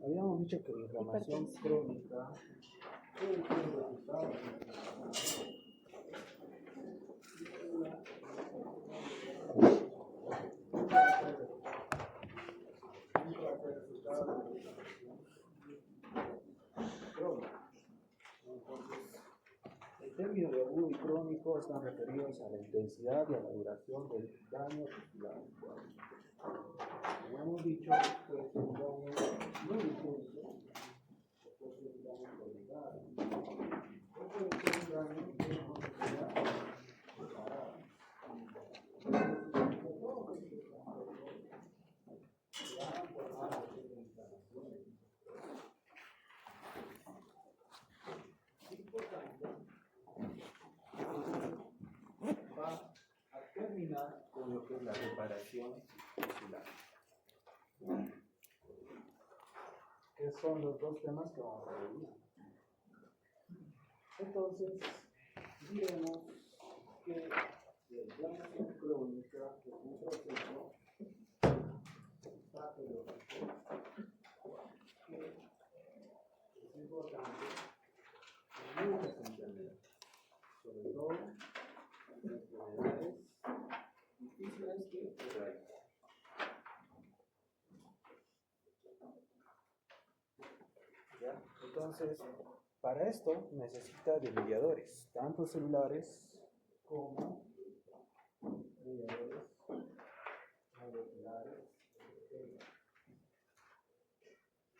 Habíamos dicho que la inflamación crónica puede ser resultado de el término de agudo y crónico están referidos a la intensidad y a la duración del daño muscular. Como hemos dicho, puede ser un daño muy intenso, puede ser un daño prolongado, o puede ser un daño de consecuencia separada. Va a terminar con lo que es la reparación muscular, que son los dos temas que vamos a ver. Entonces, diremos que la inflamación crónica es un proceso patológico que es importante en muchas enfermedades, sobre todo en enfermedades difíciles de erradicar. ¿Ya? Entonces, para esto necesita de mediadores, tanto celulares como mediadores moleculares.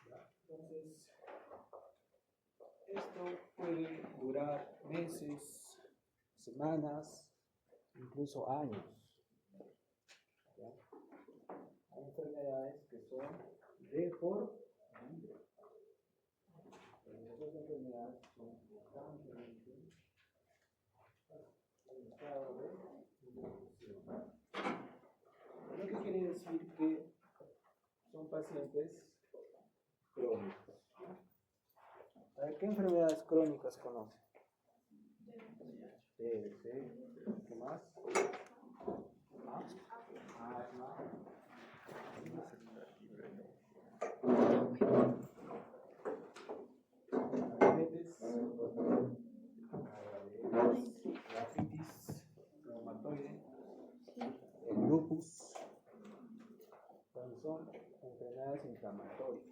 ¿Ya? Entonces, esto puede durar meses, semanas, incluso años. ¿Ya? Hay enfermedades que son de por vida. Pero otras enfermedades son constantemente en estado de evolución. Lo que quiere decir que son pacientes crónicos. A ver, ¿qué enfermedades crónicas conocen? ¿Qué más? Asma. Diabetes, artritis reumatoide, el lupus, son enfermedades inflamatorias.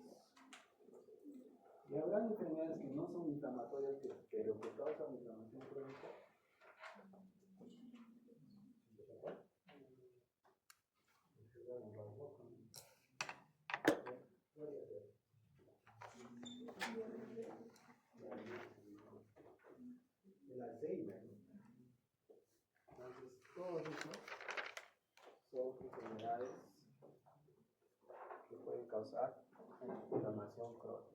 Y habrá enfermedades que no son inflamatorias, pero que causan inflamación crónica. El Alzheimer. Entonces, todo eso son enfermedades que pueden causar inflamación crónica.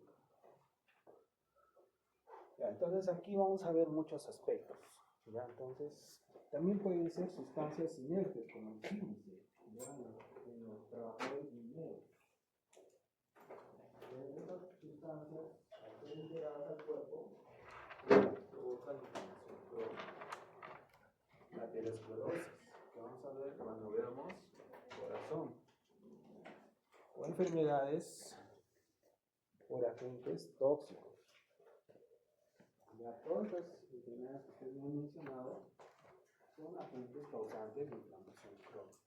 Ya, entonces aquí vamos a ver muchos aspectos. ¿Ya? Entonces, también pueden ser sustancias inertes, como el sílice, en los trabajadores mineros. Esas sustancias, al ser integradas al cuerpo, provocan inflamación crónica. La aterosclerosis, que vamos a ver cuando veamos corazón. O enfermedades por agentes tóxicos. Ya todas las enfermedades que ustedes me han mencionado son agentes causantes de inflamación crónica.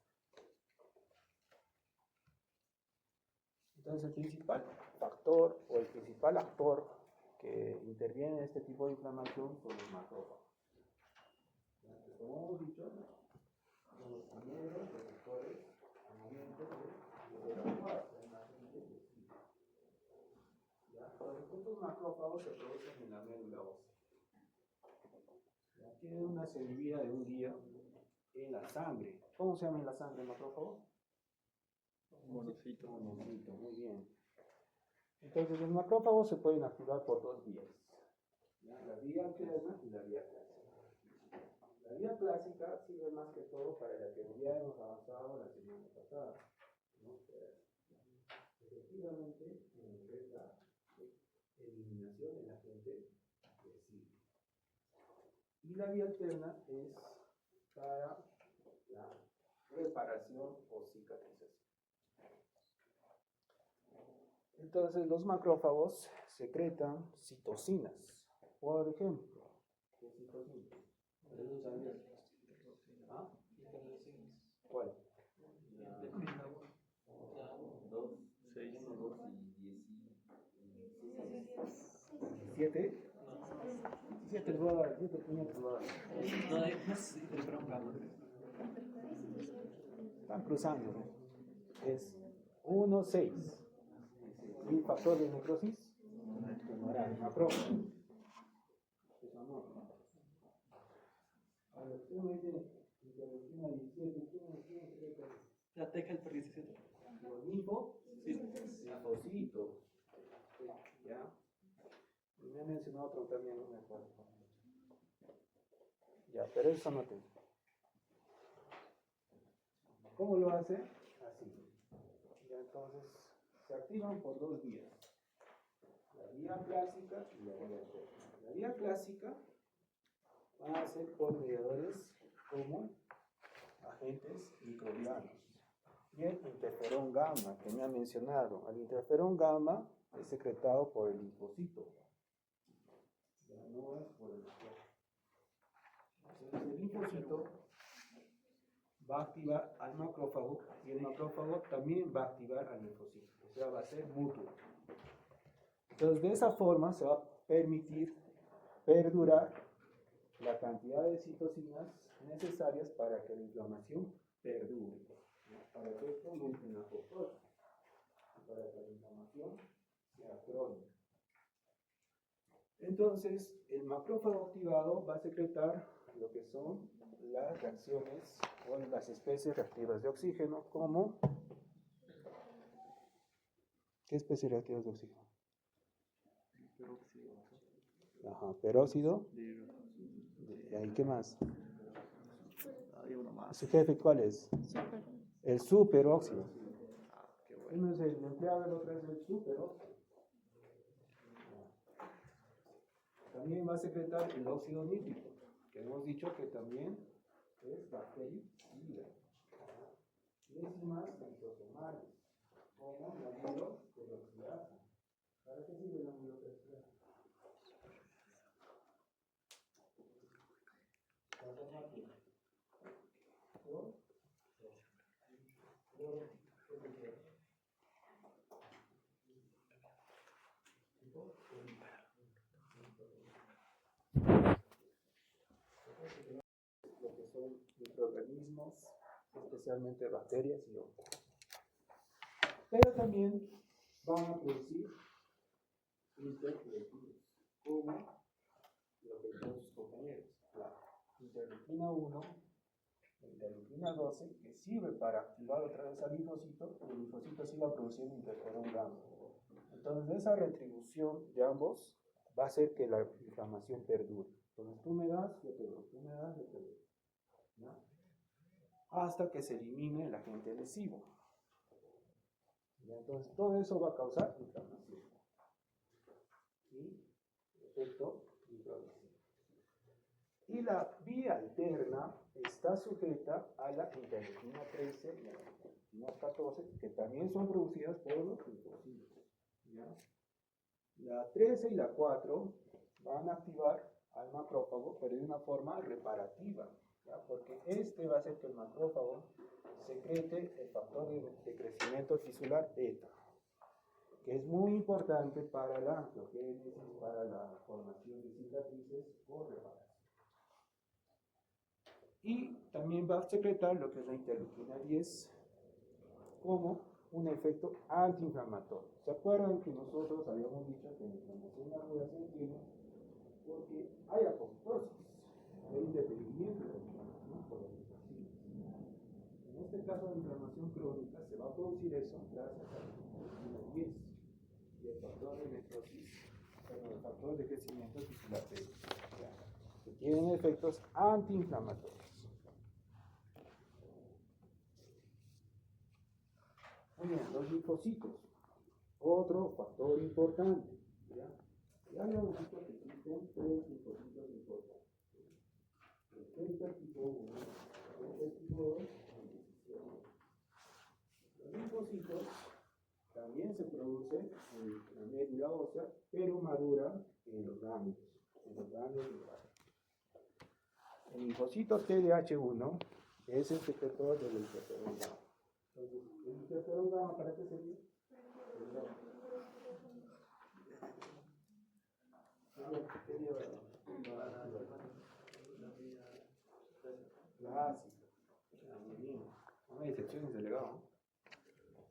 Entonces el principal factor o el principal actor que interviene en este tipo de inflamación son los macrófagos. Como hemos dicho, son los primeros receptores al momento de evacuar la imagen de tejido. Estos macrófagos se producen en la médula ósea. Tienen una semivida de un día en la sangre. ¿Cómo se llama en la sangre el macrófago? Monocito. Monocito, muy bien. Entonces los macrófagos se pueden activar por dos vías. La vía alterna y la vía clásica. La vía clásica sirve más que todo para la que ya hemos avanzado la semana pasada. Efectivamente, es la eliminación del agente lesivo. Y la vía alterna es para la reparación o cicatrización. Entonces los macrófagos secretan citocinas. Por ejemplo, ¿qué citocinas? ¿Eso sabías? ¿Ah? ¿Cuál? 6. 7. 7 te voy a dar, 7 puñetes te voy a dar. Están cruzando, ¿no? Es 1, 6. Y factor de necrosis, tumoral, macrófago. Eso no. Ahora, usted me dice, interleucina 17, ¿quién cree que es? La teca del 17. Los linfocitos. ¿Ya? Y me ha mencionado otro también, no me acuerdo. Ya, pero eso no tengo. ¿Cómo lo hace? Así. Ya, entonces, se activan por dos vías. La vía clásica y la vía eterna. La vía clásica van a ser por mediadores como agentes microbianos. Y el interferón gamma, que me ha mencionado. El interferón gamma es secretado por el linfocito. Ya no es por el cuerpo. Entonces el linfocito va a activar al macrófago y el macrófago también va a activar al linfocito. O sea, va a ser mutuo. Entonces de esa forma se va a permitir perdurar la cantidad de citocinas necesarias para que la inflamación perdure. Para que esto no entre en apoptosis, para que la inflamación sea crónica. Entonces, el macrófago activado va a secretar lo que son las reacciones o las especies reactivas de oxígeno, como ¿qué especies reactivas de oxígeno? Peróxido. Ajá, peróxido. ¿Y ahí qué más? Hay uno más. ¿Su jefe cuál es? El superóxido. Qué bueno. Uno es el empleado, el otro es el superóxido. También va a secretar el óxido nítrico, que hemos dicho que también es bactericida. Y enzimas liposomales, como la amiloperoxidasa. ¿Para qué sirve la amiloperoxidasa? Para formar qué? Lo que son microorganismos, especialmente bacterias y hongos. Pero también van a producir interleucinas, como lo que dijeron sus compañeros, la interleucina 1, la interleucina 12, que sirve para activar otra vez al linfocito, y el linfocito siga produciendo interferón gamma. Entonces, de esa retribución de ambos va a hacer que la inflamación perdure. Entonces, tú me das, yo te doy, tú me das, yo te doy. ¿No? Hasta que se elimine el agente lesivo. ¿Ya? Entonces, todo eso va a causar inflamación. Y efecto microbiano. Y la vía alterna está sujeta a la interleucina 13 y a la interleucina 14, que también son producidas por los linfocitos. ¿Ya? La 13 y la 4 van a activar al macrófago, pero de una forma reparativa, ¿ya? Porque este va a hacer que el macrófago secrete el factor de crecimiento tisular beta, que es muy importante para la angiogénesis, para la formación de cicatrices o reparación. Y también va a secretar lo que es la interleucina 10 como un efecto antiinflamatorio. ¿Se acuerdan que nosotros habíamos dicho que la inflamación aguda se tiene porque hay apoptosis, hay un debilitamiento de la inflamación por las toxinas? En este caso de inflamación crónica se va a producir eso gracias a la interleucina 10 y el factor de necrosis, el factor de crecimiento tisular beta, que tienen efectos antiinflamatorios. Muy bien, los linfocitos, otro factor importante. Ya habíamos visto que existen tres linfocitos importantes. El tipo 1, el tipo 2 y el tipo 17. Los linfocitos también se produce en la médula ósea, pero madura en los ganglios, El linfocito TDH1 es el secretor del interferón gamma. Entonces, ¿el interferón gamma para qué sería? Clásico. Muy bien. No hay excepciones del legado.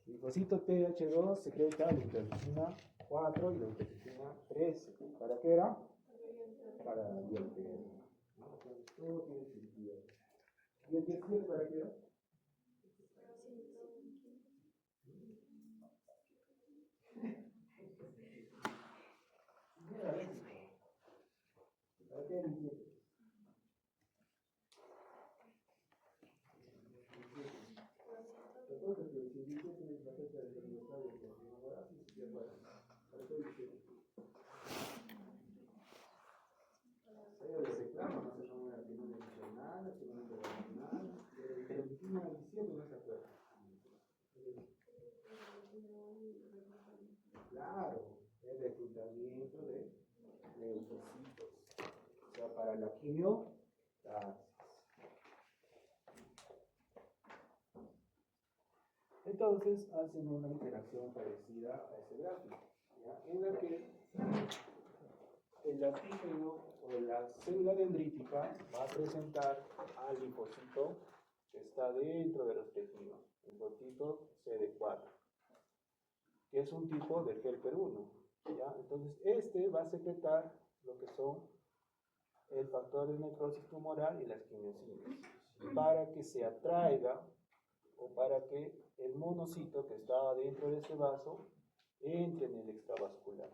El linfocito TH2 secreta la interleucina 4 y la interleucina 13. ¿Para qué era? Para la diabetes. Todo tiene sentido. ¿Y el 17 para qué era? ¿Para qué era el 17? Entonces, el 17 es la fecha del aniversario de la primavera, así se llama. ¿Para qué el 17? Ellos le reclaman, no se llama la primera nacional, la segunda internacional, pero el 21 de diciembre no se acuerda. Claro, el reclutamiento de leucocitos. O sea, para la quimiotaxis. Entonces hacen una interacción parecida a ese gráfico, ¿ya? En la que el antígeno o la célula dendrítica va a presentar al linfocito que está dentro de los tejidos, el linfocito CD4, que es un tipo de helper 1, ¿ya? Entonces este va a secretar lo que son el factor de necrosis tumoral y las quimiosinas, para que se atraiga o para que el monocito que estaba dentro de ese vaso entre en el extravascular.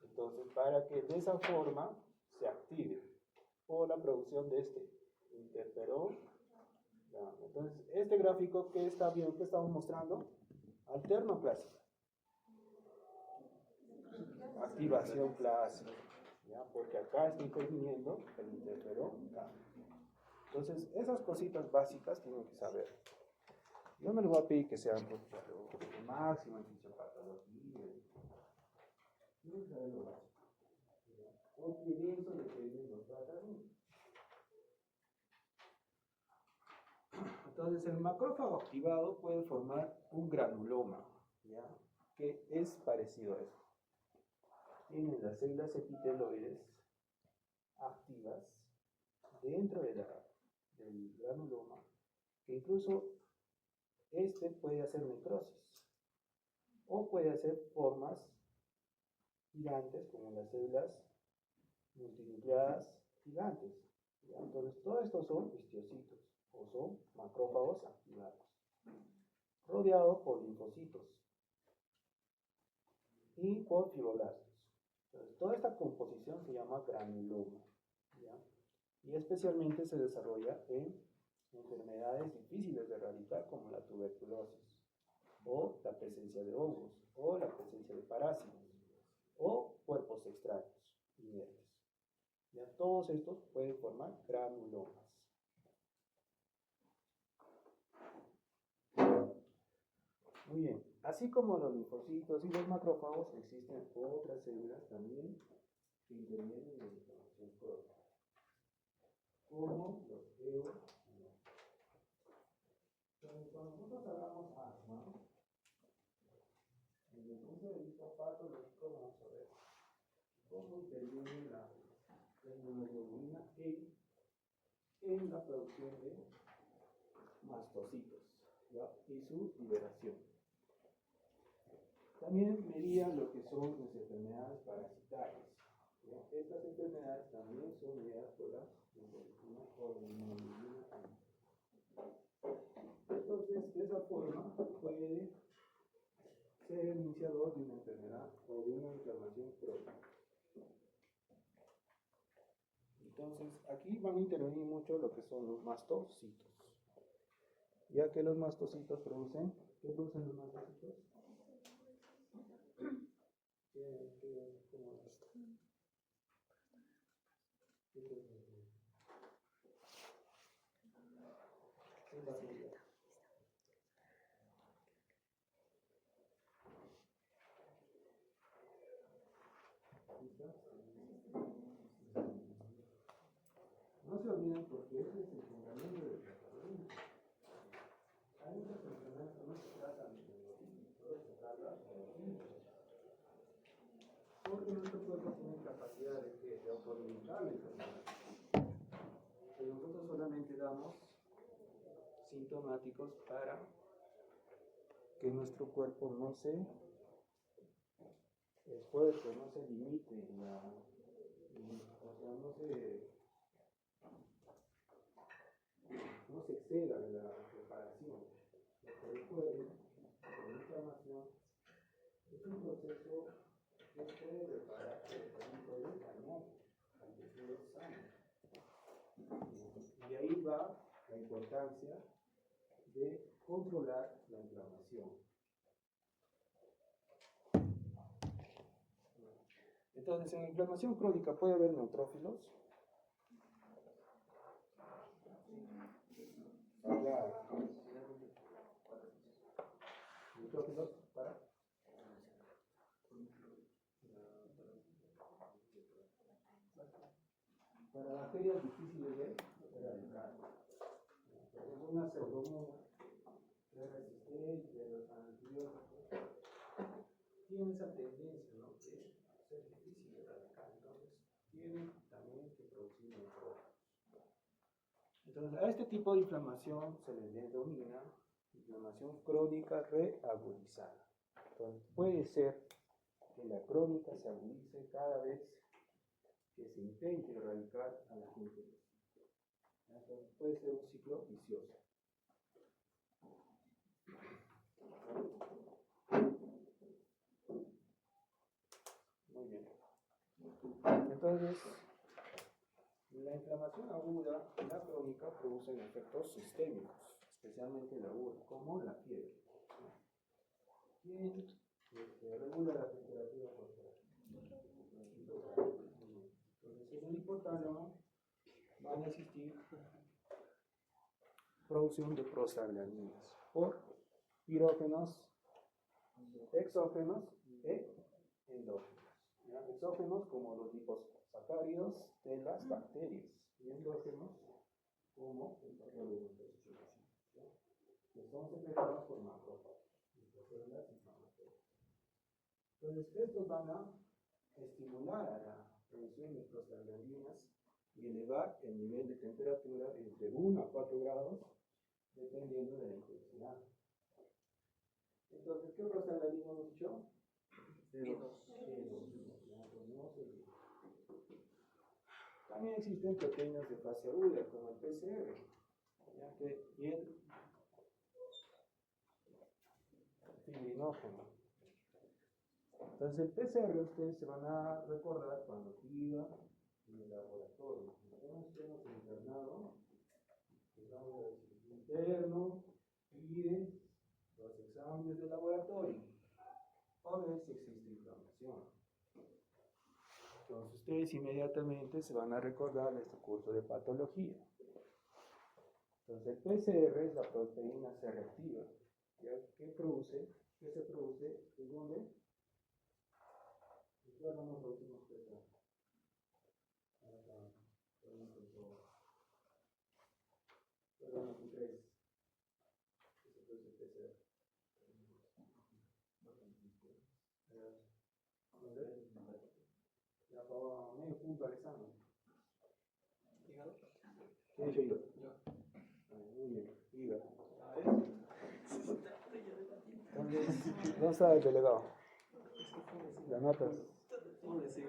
Entonces, para que de esa forma se active por la producción de este interferón. Entonces, este gráfico que está bien, que estamos mostrando, alterno clásico. Activación clásica, ¿ya? Porque acá está interviniendo el interferón. Entonces, esas cositas básicas tienen que saber. Yo no les voy a pedir que sean lo máximo en fisiopatología. Tienen que saber lo básico. Porque de eso dependen los tratamientos. Entonces, el macrófago activado puede formar un granuloma, ¿ya? Que es parecido a esto. Tienen las células epiteloides activas dentro del granuloma, que incluso este puede hacer necrosis o puede hacer formas gigantes como las células multinucleadas gigantes, ¿ya? Entonces todos estos son histiocitos o son macrófagos activados, rodeados por linfocitos y por fibroblastos. Entonces toda esta composición se llama granuloma, ¿ya? Y especialmente se desarrolla en enfermedades difíciles de erradicar como la tuberculosis, o la presencia de hongos, o la presencia de parásitos, o cuerpos extraños, inertes. Ya todos estos pueden formar granulomas. Muy bien, así como los linfocitos y los macrófagos, existen otras células también que intervienen en la inflamación crónica, como los eosinófilos. Entonces, cuando nosotros hablamos asma, desde el punto de vista patológico, vamos a ver cómo interviene la inmunoglobulina E en la producción de mastocitos, ¿ya? Y su liberación. También medía lo que son las enfermedades parasitarias, ¿ya? Estas enfermedades también son mediadas por la inmunoglobulina o la inmunoglobulina E. Entonces, de esa forma puede ser el iniciador de una enfermedad o de una inflamación crónica. Entonces, aquí van a intervenir mucho lo que son los mastocitos, ya que los mastocitos producen, ¿qué producen los mastocitos? ¿Cómo es esto? ¿Qué producen? ¿Qué es la célula? No se olviden porque ese es el fundamento del tratamiento. Hay muchas enfermedades que no se tratan de neurolíticos, solo se trata de químicos. Porque nuestro cuerpo tiene capacidad de automedicar la enfermedad. Pero nosotros solamente damos sintomáticos para que nuestro cuerpo no se esfuerce, no se limite, o sea, no se exceda en la preparación. Porque recuerden que la inflamación es un proceso que puede repararse, puede dañar al tejido sano. Y ahí va la importancia de controlar la inflamación. Entonces, en la inflamación crónica puede haber neutrófilos. Neutrófilos para bacterias difíciles de erradicar. Es una pseudomonas que es resistente a los antibióticos. Tiene esa tendencia, ¿no?, de ser difícil de erradicar. Entonces, tiene también que producir neutrófilos. Entonces, a este tipo de inflamación se le denomina inflamación crónica reagudizada. Entonces, puede ser que la crónica se agudice cada vez que se intente erradicar a la gente. Entonces, puede ser un ciclo vicioso. Muy bien. Entonces, la inflamación aguda y la crónica producen efectos sistémicos, especialmente la aguda, como la fiebre. ¿Quién regula la temperatura corporal? Entonces, en el hipotálamo van a existir producción de prostaglandinas por pirógenos exógenos e endógenos. ¿Ya? Exógenos como los liposacáridos de las bacterias y endógenos como el patógeno de los chococitos, que son secretados por macrófagos y por células inflamatorias. Entonces, estos van a estimular a la producción de prostaglandinas y elevar el nivel de temperatura entre 1 a 4 grados dependiendo de la intensidad. Entonces, ¿qué prostaglandina hemos dicho? También existen proteínas de fase aguda como el PCR, ya que y el fibrinógeno. Entonces, el PCR ustedes se van a recordar cuando iban en el laboratorio. Cuando estemos internados, vamos a decir interno, pide los exámenes de laboratorio a ver si existe inflamación. Entonces, ustedes inmediatamente se van a recordar de este curso de patología. Entonces, el PCR es la proteína C reactiva. ¿Qué produce? ¿Qué se produce? ¿De dónde? Ya vamos a los últimos PCR. Ya para medio punto al examen. ¿Quién es hígado? Muy bien, hígado. Entonces, ¿dónde está el delegado? ¿La notas? Entonces,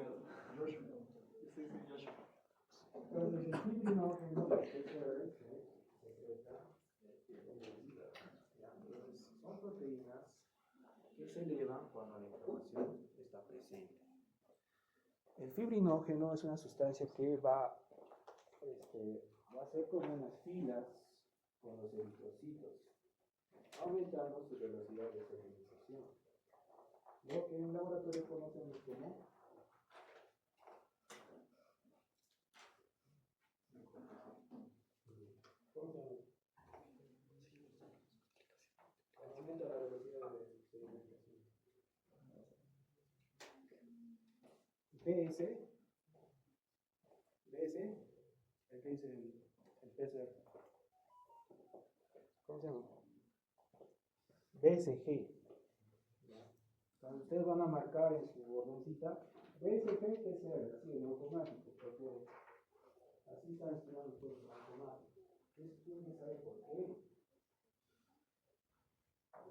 el fibrinógeno de PCR se secreta en el hígado. Entonces, son proteínas que se elevan cuando la inflamación está presente. El fibrinógeno es una sustancia que va a hacer como unas filas con los eritrocitos, aumentando su velocidad de fermentación. Lo que en el laboratorio conocemos como aumenta la velocidad de sedimentación. ¿Ok? BS, el que dice el PCR, ¿cómo se llama? BSG. Entonces ustedes van a marcar en su ordencita BSG PCR, así en automático, porque así están estudiando ustedes en automático. Ustedes tienen que saber por qué.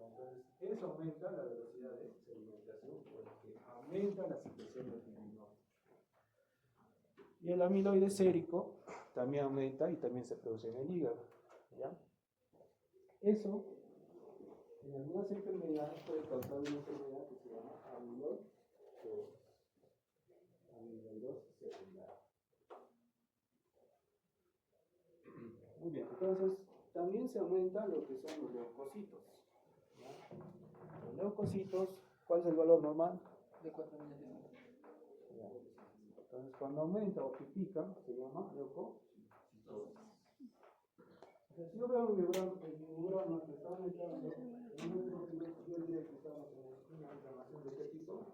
Entonces, eso aumenta la velocidad de sedimentación, porque aumenta la secreción del fibrinoso. Y el amiloide sérico también aumenta y también se produce en el hígado. ¿Ya? Eso, en algunas enfermedades, puede causar una enfermedad que se llama amiloidosis secundaria. Muy bien, entonces también se aumenta lo que son los leucocitos. ¿Ya? Los leucocitos, ¿cuál es el valor normal? De 4 millones. Entonces, cuando aumenta o pica, se llama leucocitosis. Entonces, si yo veo mi neurona que está aumentando, yo diría que estamos en una inflamación de qué tipo.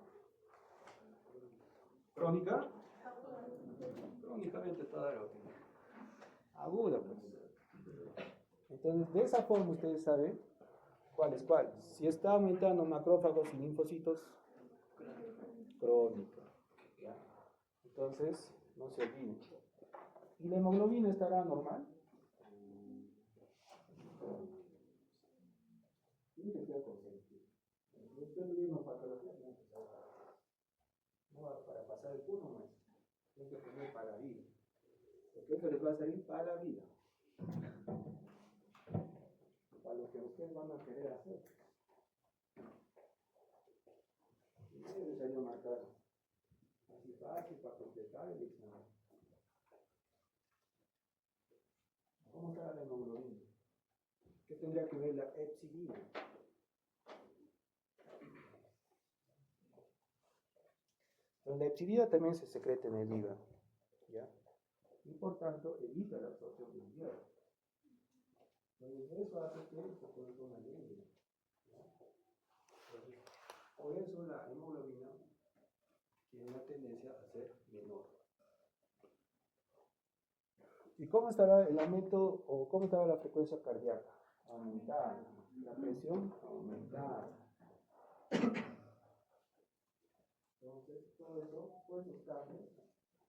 ¿Crónica? Crónicamente toda la aguda, pues. Entonces, de esa forma ustedes saben cuál es cuál. Si está aumentando macrófagos y linfocitos, crónica. ¿Ya? Entonces, no se olviden. ¿Y la hemoglobina estará normal? Tiene que ser consciente. Usted no viene a patología, no va para pasar el curso, no es. Tiene que poner para la vida. Porque eso les va a servir para la vida. Para lo que ustedes van a querer hacer. Y no es necesario marcar así fácil para completar el examen. ¿Cómo está la hemoglobina? ¿Qué tendría que ver la epsilina? Entonces, la epsilina también se secreta en el hígado, ¿ya? Y por tanto evita la absorción del hierro. Entonces, eso hace que se produzca una anemia, ¿ya? Entonces, por eso la hemoglobina tiene una tendencia a ser menor. ¿Y cómo estará el aumento o cómo estará la frecuencia cardíaca? Aumentada. La presión aumentada. Entonces, todo eso, pues los cambios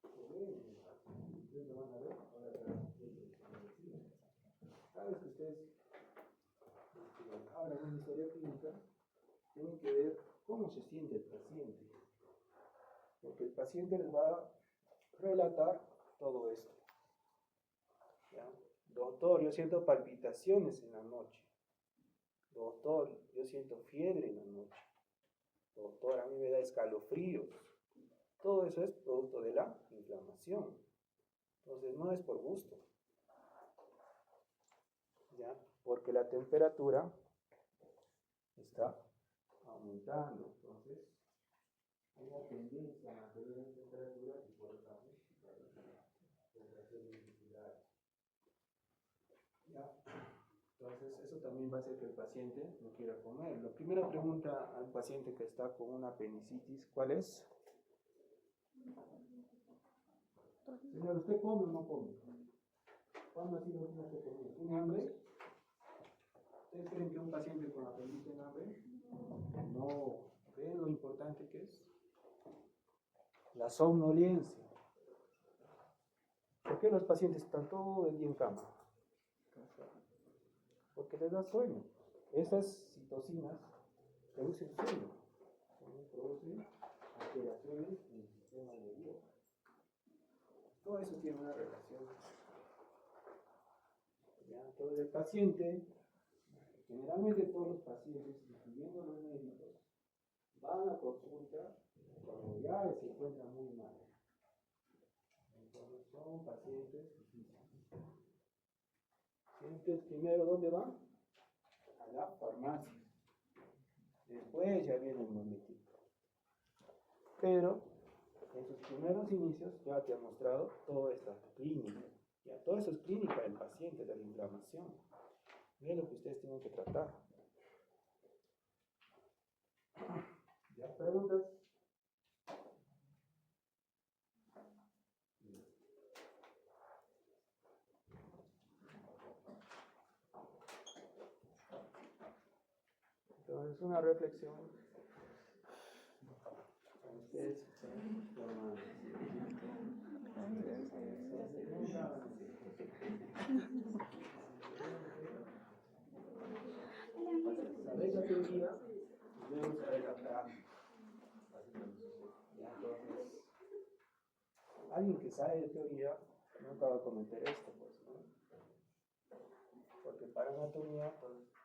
se ven en el paciente. Ustedes lo van a ver ahora. Cada vez que ustedes abran una historia clínica, tienen que ver cómo se siente el paciente. Porque el paciente les va a relatar todo esto. ¿Ya? Doctor, yo siento palpitaciones en la noche. Doctor, yo siento fiebre en la noche. Doctor, a mí me da escalofríos. Todo eso es producto de la inflamación. Entonces no es por gusto. ¿Ya? Porque la temperatura está aumentando. Entonces hay una tendencia a mantener la temperatura y por lo tanto ¿ya? Entonces eso también va a hacer que el paciente no quiera comer. La primera pregunta al paciente que está con una apendicitis, ¿cuál es? Señor, ¿usted come o no come? ¿Cuándo ha sido la última vez que comió? ¿Tiene hambre? ¿Ustedes creen que un paciente con apendicitis tiene hambre? No. ¿Ven lo importante que es? La somnolencia. ¿Por qué los pacientes están todo el día en cama? Porque les da sueño. Esas citocinas producen sueño. También producen alteraciones en el sistema nervioso. Todo eso tiene una relación. ¿Ya? Entonces el paciente, generalmente todos los pacientes, incluyendo los médicos, van a consulta cuando ya se encuentran muy mal. Entonces son pacientes difíciles. Entonces primero, ¿dónde van? A la farmacia. Después ya viene el momentito. Pero en sus primeros inicios ya te han mostrado toda esta clínica. Ya todo eso es clínica del paciente, de la inflamación. Miren lo que ustedes tienen que tratar. ¿Ya preguntas? Entonces, una reflexión. Ustedes forman. Sabéis la teoría, debemos saber la práctica. Ya, entonces, alguien que sabe de teoría nunca va a cometer esto, pues, ¿no? Porque para anatomía,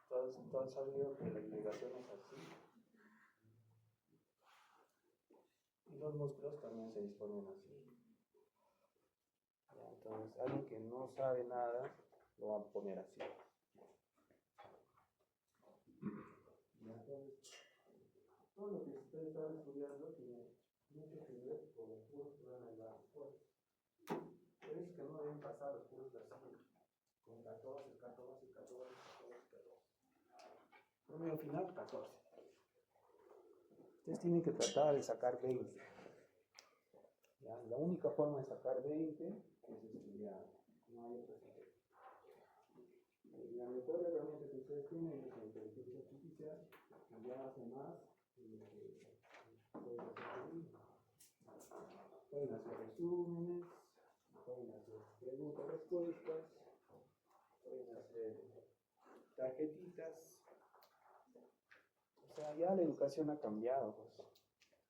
todos han sabido que la irrigación es así. Y los músculos también se disponen así. Ya, entonces, alguien que no sabe nada, lo va a poner así. Ya, entonces, todo lo que ustedes están estudiando tiene mucho que ver con los puros que van a llevar después. Por eso que no deben pasar los puros así, con 14, 14, 14, 14, 14. Promedio final, 14. Ustedes tienen que tratar de sacar 20. ¿Ya? La única forma de sacar 20 es estudiar. No hay otra forma. La mejor herramienta que ustedes tienen es la inteligencia artificial, que ya hace más de lo que pueden hacer. Pueden hacer resúmenes, pueden hacer preguntas, respuestas, pueden hacer tarjetitas. O sea, ya la educación ha cambiado, pues.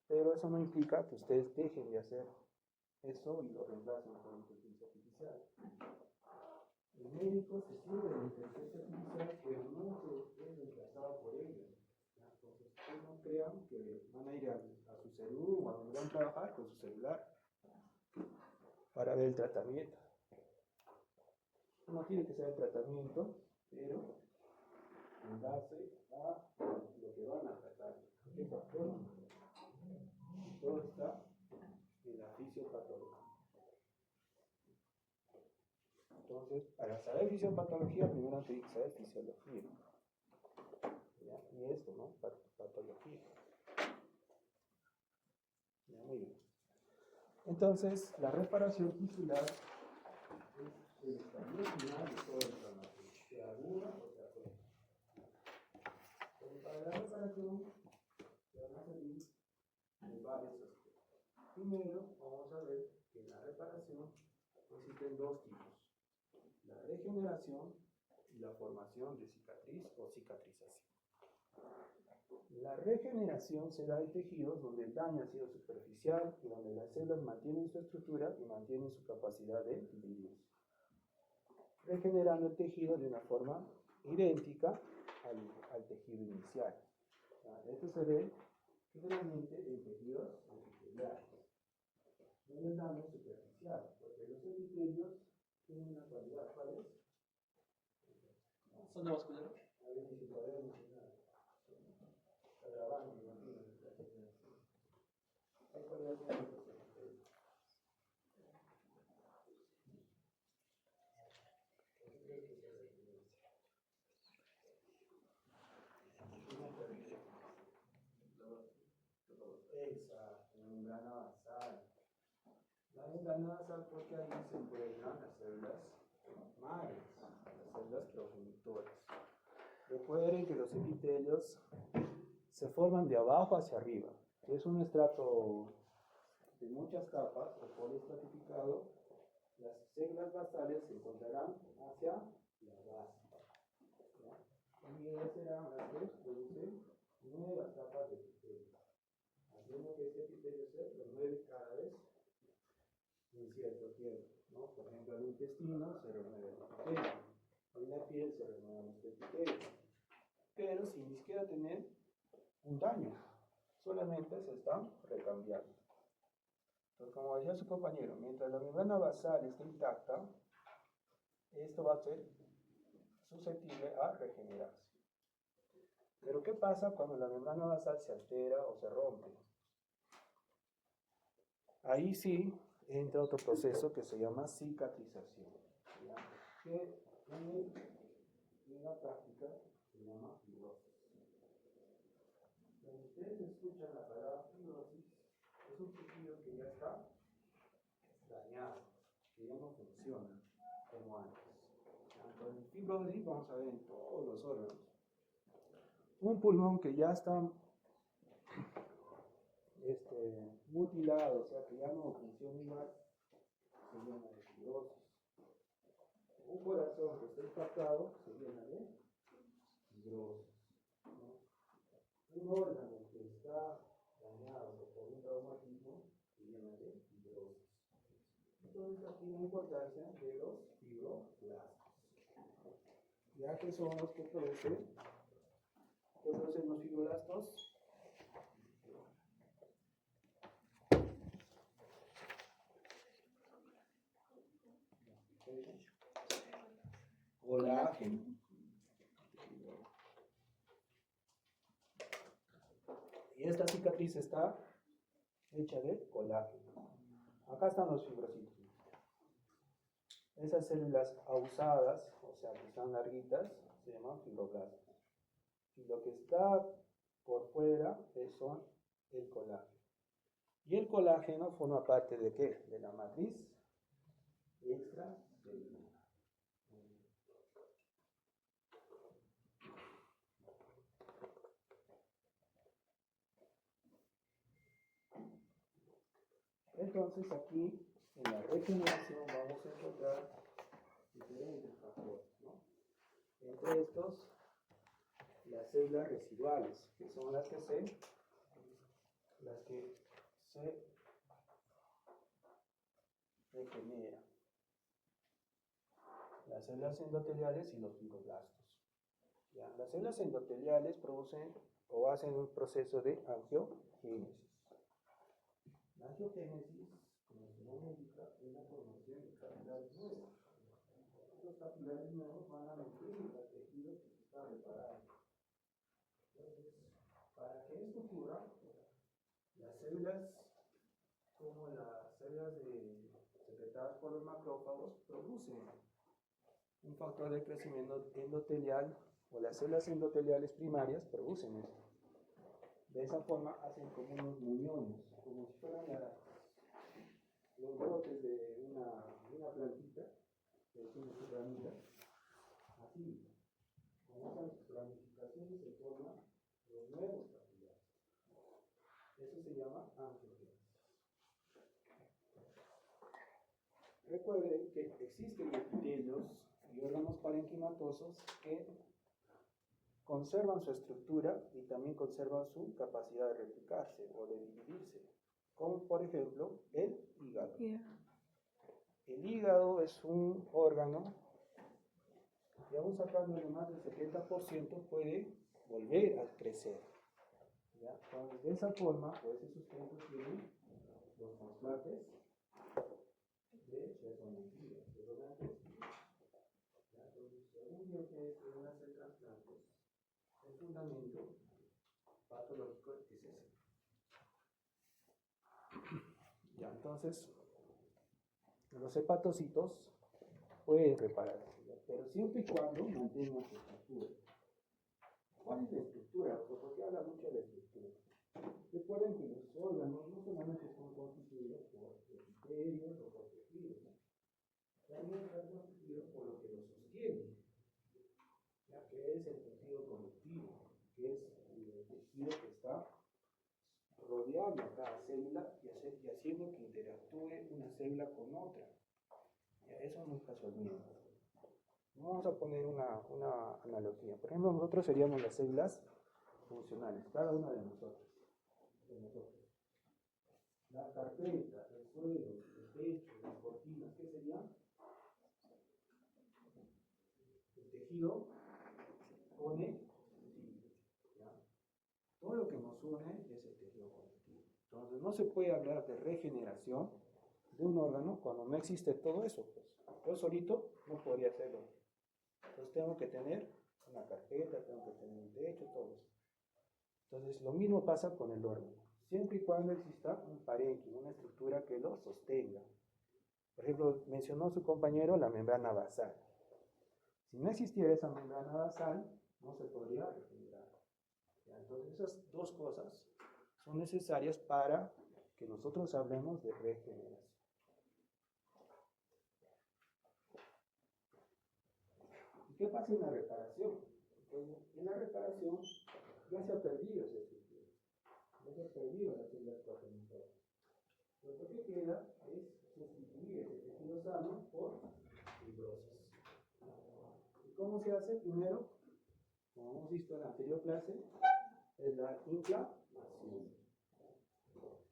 Pero eso no implica que ustedes dejen de hacer eso y lo reemplacen con inteligencia artificial. El médico se sirve de la inteligencia artificial, pero no se es reemplazado por ella. Entonces, ustedes no crean que van a ir a su salud o a donde van a trabajar con su celular para ver el tratamiento. No tiene que ser el tratamiento, pero en base a lo que van a tratar. ¿Qué factor? Todo está en la fisiopatología. Entonces, para saber fisiopatología, primero tiene que saber fisiología. ¿Ya? Y esto, ¿no? Patología. ¿Ya? Muy bien. Entonces, la reparación tisular es el estadio final de toda inflamación, sea aguda o sea crónica. Pero para la reparación, se van a servir de varios aspectos. Primero, vamos a ver que en la reparación existen dos tipos: la regeneración y la formación de cicatriz o cicatrización. La regeneración se da en tejidos donde el daño ha sido superficial y donde las células mantienen su estructura y mantienen su capacidad de dividirse, regenerando el tejido de una forma idéntica al tejido inicial. Esto se ve generalmente en tejidos epiteliales, donde el daño es superficial, porque los epitelios tienen una cualidad. ¿Cuál es? ¿Son neovasculares? A ver si podemos mencionar. Está grabando, me imagino. ¿Qué cualidad tienen los epitelios? Exacto, membrana basal. La membrana basal, porque ahí se encuentran las células madres, las células progenitoras. Recuerden que los epitelios se forman de abajo hacia arriba. Es un estrato de muchas capas o poliestratificado. Las células basales se encontrarán hacia la base. ¿Ya? Y ellas serán las que producen nuevas capas de epitelio, haciendo que este epitelio se renueve cada vez en cierto tiempo, ¿no? Por ejemplo, en el intestino se renueva el epitelio, en la piel se renueva el epitelio, pero sin ni siquiera tener un daño, solamente se están recambiando. Entonces, como decía su compañero, mientras la membrana basal esté intacta, esto va a ser susceptible a regenerarse. Pero ¿qué pasa cuando la membrana basal se altera o se rompe? Ahí sí entra otro proceso que se llama cicatrización, ¿ya? Que en la práctica se llama fibrosis. Cuando ustedes escuchan la palabra fibrosis, es un tejido que ya está dañado, que ya no funciona como antes. Entonces, fibrosis vamos a ver en todos los órganos. un pulmón que ya está mutilado, o sea que ya no funciona igual, se llama de fibrosis. Un corazón que está impactado se llama de fibrosis, ¿no? Un órgano que está dañado por un traumatismo se llama de fibrosis. Entonces aquí la importancia de los fibroblastos. Ya que son los que producen los fibroblastos. Colágeno. Y esta cicatriz está hecha de colágeno. Acá están los fibrocitos. Esas células ausadas, o sea que están larguitas, se llaman fibroblastos. Y lo que está por fuera son el colágeno. Y el colágeno forma parte de ¿qué? De la matriz extracelular. Entonces aquí en la regeneración vamos a encontrar diferentes factores, ¿no? Entre estos, las células residuales, que son las que se regeneran. Las células endoteliales y los fibroblastos. ¿Ya? Las células endoteliales producen o hacen un proceso de angiogénesis. La angiogénesis, como su nombre indica, es la formación de capilares nuevos. Los capilares nuevos van a nutrir al tejido que se está reparando. Entonces, para que esto ocurra, las células, como las células secretadas por los macrófagos, producen un factor de crecimiento endotelial, o las células endoteliales primarias producen esto. De esa forma hacen como unos muñones, como si fueran los brotes de una plantita, que tiene sus ramitas, así, con esas ramificaciones se forman los nuevos capilares. Eso se llama angiogénesis. Recuerden que existen epitelios y órganos parenquimatosos que conservan su estructura y también conservan su capacidad de replicarse o de dividirse, como por ejemplo el hígado. El hígado es un órgano que aún sacándole más del 70% puede volver a crecer. ¿Ya? Entonces, de esa forma, pues ese sustento tiene los trasplantes de donantes. Entonces, según yo que deben hacer trasplantes, el fundamento patológico es ese. Ya, entonces, los hepatocitos pueden repararse, pero siempre y cuando mantengan su estructura. ¿Cuál es la estructura? Porque habla mucho de la estructura. Recuerden que los órganos no solamente son constituidos por epitelios o por tejidos, también están constituidos por lo que los sostiene, ya que es el tejido conectivo, que es el tejido que está rodeando a cada célula y haciendo que interactúe una célula con otra. Ya, eso nunca se olvida. Vamos a poner una analogía. Por ejemplo, nosotros seríamos las células funcionales, cada una de nosotros. La carpeta, el suelo, el techo, las cortinas, ¿qué serían? El tejido conectivo. Todo lo que nos une es el tejido conectivo. Entonces, no se puede hablar de regeneración de un órgano cuando no existe todo eso. Pues. Yo solito no podría hacerlo. Entonces, tengo que tener una carpeta, tengo que tener un techo, todo eso. Entonces, lo mismo pasa con el órgano. Siempre y cuando exista un parénquima, una estructura que lo sostenga. Por ejemplo, mencionó su compañero la membrana basal. Si no existiera esa membrana basal, no se podría regenerar. Entonces, esas dos cosas son necesarias para que nosotros hablemos de regeneración. ¿Y qué pasa en la reparación? Pues, en la reparación ya se ha perdido esa estructura. Ya se ha perdido las células cuaternitosas. Lo que queda es sustituir ese tejido sano por fibrosis. ¿Y cómo se hace? Primero, como hemos visto en la anterior clase, es la inflamación.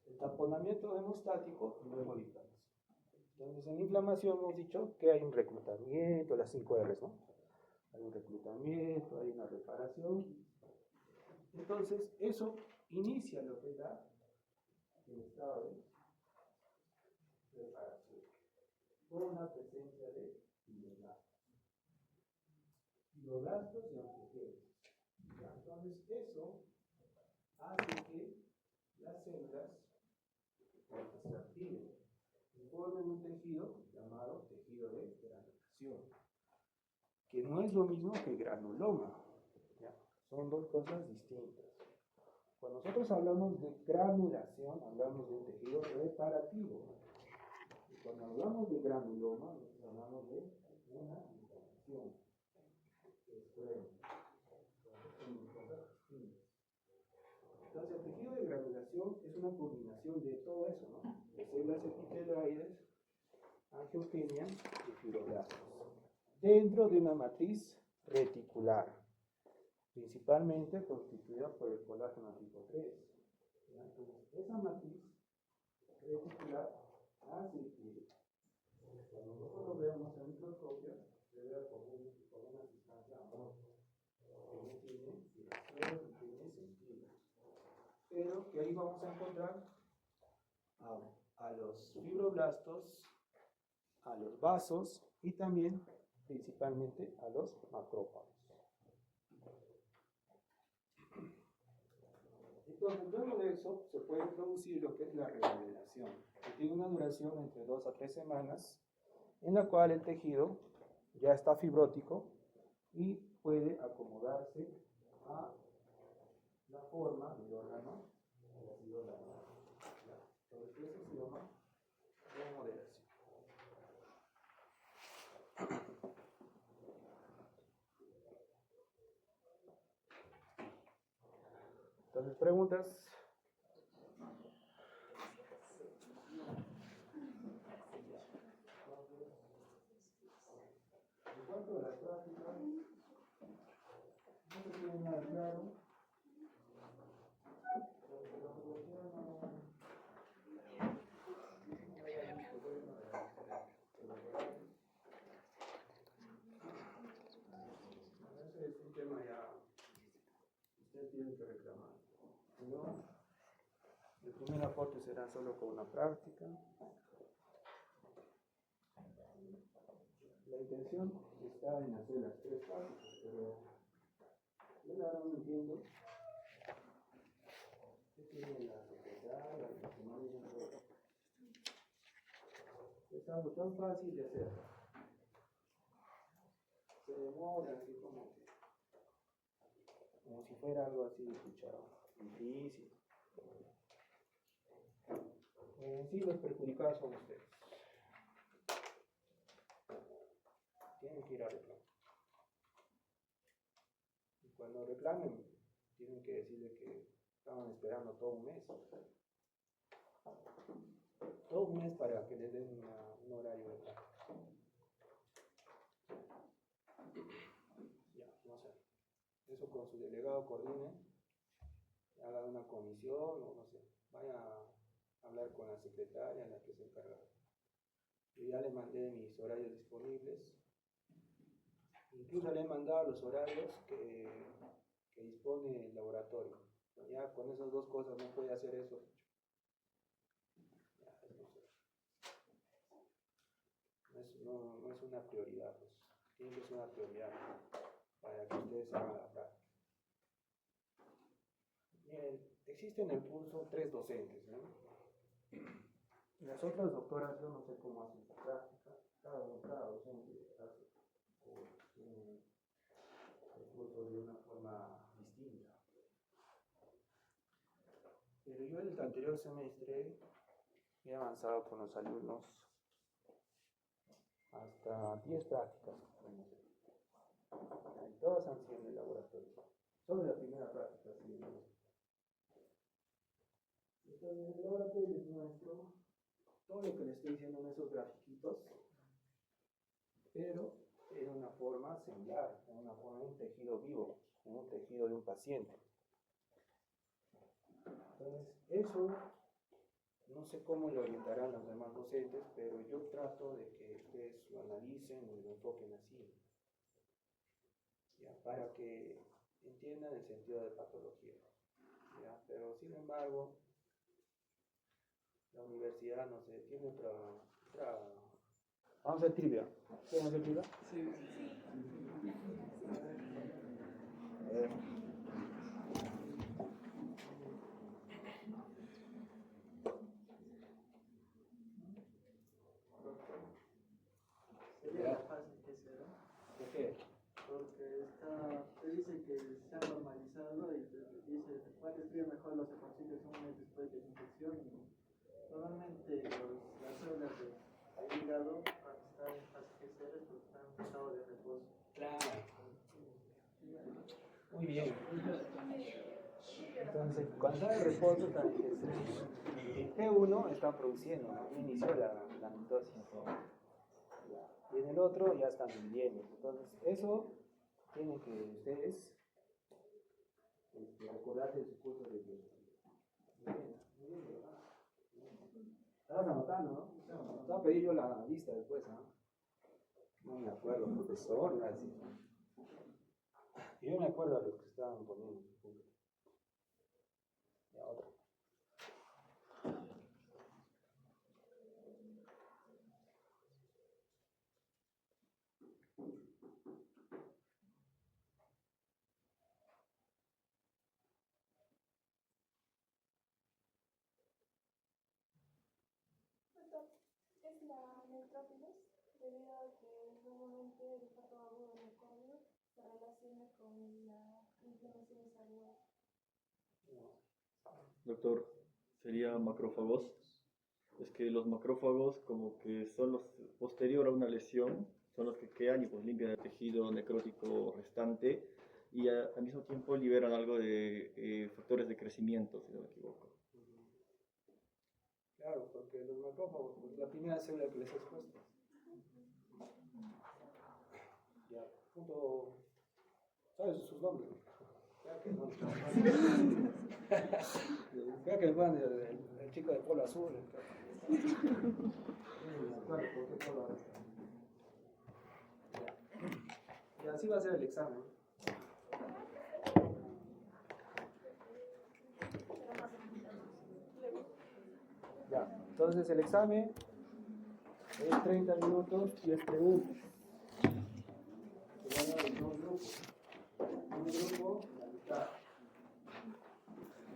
El taponamiento hemostático y luego la inflamación. Entonces, en inflamación hemos dicho que hay un reclutamiento, las 5 R's, ¿no? Hay un reclutamiento, hay una reparación. Entonces, eso inicia lo que es el estado de reparación, con la presencia de fibroblastos. Fibroblastos y antigenes. Entonces, eso hace que las células se activen y formen un tejido llamado tejido de granulación, que no es lo mismo que granuloma. ¿Ya? Son dos cosas distintas. Cuando nosotros hablamos de granulación, hablamos de un tejido reparativo. Y cuando hablamos de granuloma, hablamos de una inflamación que es crónica. Son cosas distintas. Entonces, el tejido de granulación es una combinación de todo eso, ¿no? De células epitelioides, angiogenia y fibroblastos, dentro de una matriz reticular, principalmente constituida por el colágeno tipo 3. Entonces, esa matriz reticular hace que, cuando nosotros lo vemos en microscopio, se vea como una sustancia amorfa, que no tiene dirección, no tiene sentido. Pero que ahí vamos a encontrar a los fibroblastos, a los vasos y también, principalmente, a los macrófagos. Entonces, luego de eso, se puede producir lo que es la remodelación, que tiene una duración entre 2 a 3 semanas, en la cual el tejido ya está fibrótico y puede acomodarse a la forma del órgano que ha sido dañado. Entonces, eso se llama remodelación. Entonces, preguntas. En cuanto a las prácticas, no se tiene nada claro. Ese es un tema ya usted tiene que reclamar. Si no, el primer aporte será solo con una práctica. La intención está en hacer las 3 prácticas, pero yo ahora no entiendo qué tiene la secretaria, la personal, es algo tan fácil de hacer. Se demora así como si fuera algo así, escuchado, difícil. Sí, los perjudicados son ustedes. Tienen que ir a reclamar. Y cuando reclamen, tienen que decirle que estaban esperando todo un mes. Todo un mes para que les den un horario de práctica. Ya, no sé. Eso con su delegado coordine, haga una comisión o no sé, vaya a hablar con la secretaria, la que se encarga. Yo ya le mandé mis horarios disponibles, incluso le he mandado los horarios que dispone el laboratorio. Ya con esas dos cosas no puede hacer eso. Ya, no es una prioridad, pues. Tiene que ser una prioridad para que ustedes hagan la práctica. Miren, existen en el curso 3 docentes, ¿no? Las otras doctoras, yo no sé cómo hacen su práctica. Cada docente hace el curso de una forma distinta. Pero yo el anterior semestre he avanzado con los alumnos hasta 10 prácticas. Y todas han sido en el laboratorio. Solo la primera práctica ha sido Entonces, el laboratorio es nuestro, todo lo que le estoy diciendo en esos grafiquitos, pero en una forma similar, en una forma de un tejido vivo, en un tejido de un paciente. Entonces, eso no sé cómo lo orientarán los demás docentes, pero yo trato de que ustedes lo analicen y lo enfoquen así, ¿ya? Para que entiendan el sentido de patología, ¿ya? Pero sin embargo, la universidad, no sé, tiene otra... Vamos a hacer trivia. ¿Quieren hacer trivia? Sí. A ver. Sería fácil que sea, ¿Por qué? porque te dice que se ha normalizado y te dice cuál escribe mejor los ejercicios un mes después de la infección. Y normalmente las células del hígado, cuando están en fase GCR, están en estado de reposo. Claro. Muy bien. Entonces, cuando está en reposo, el T1 está produciendo, ¿no? Inició la mitosis. Y en el otro ya están dividiendo. Entonces, eso tienen que ustedes acordarse de su curso de biología. Muy bien, ¿verdad? Estabas anotando, ¿no? Te voy a pedir yo la lista después, ¿ah? No me acuerdo, profesor, gracias. Yo me acuerdo a los que estaban poniendo su punto. Ya, otra. Es la neutrófilos, debido a que normalmente el parto agudo en el coño se relaciona con la inflamación de salud. Doctor, sería macrófagos. Es que los macrófagos como que son los posterior a una lesión, son los que quedan y pues limpian el tejido necrótico restante y al mismo tiempo liberan algo de factores de crecimiento, si no me equivoco. Claro, porque los macrófagos, pues, la primera célula que les he expuesto. Ya, punto. ¿Sabes sus nombres? Creo que no. Creo que me ponen el chico de polo azul. Claro, ¿por qué polo azul? Ya. Y así va a ser el examen. Ya, entonces el examen es 30 minutos y es preguntas. Se van a dar dos grupos. Un grupo, la mitad.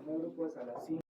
Un grupo es a las 5.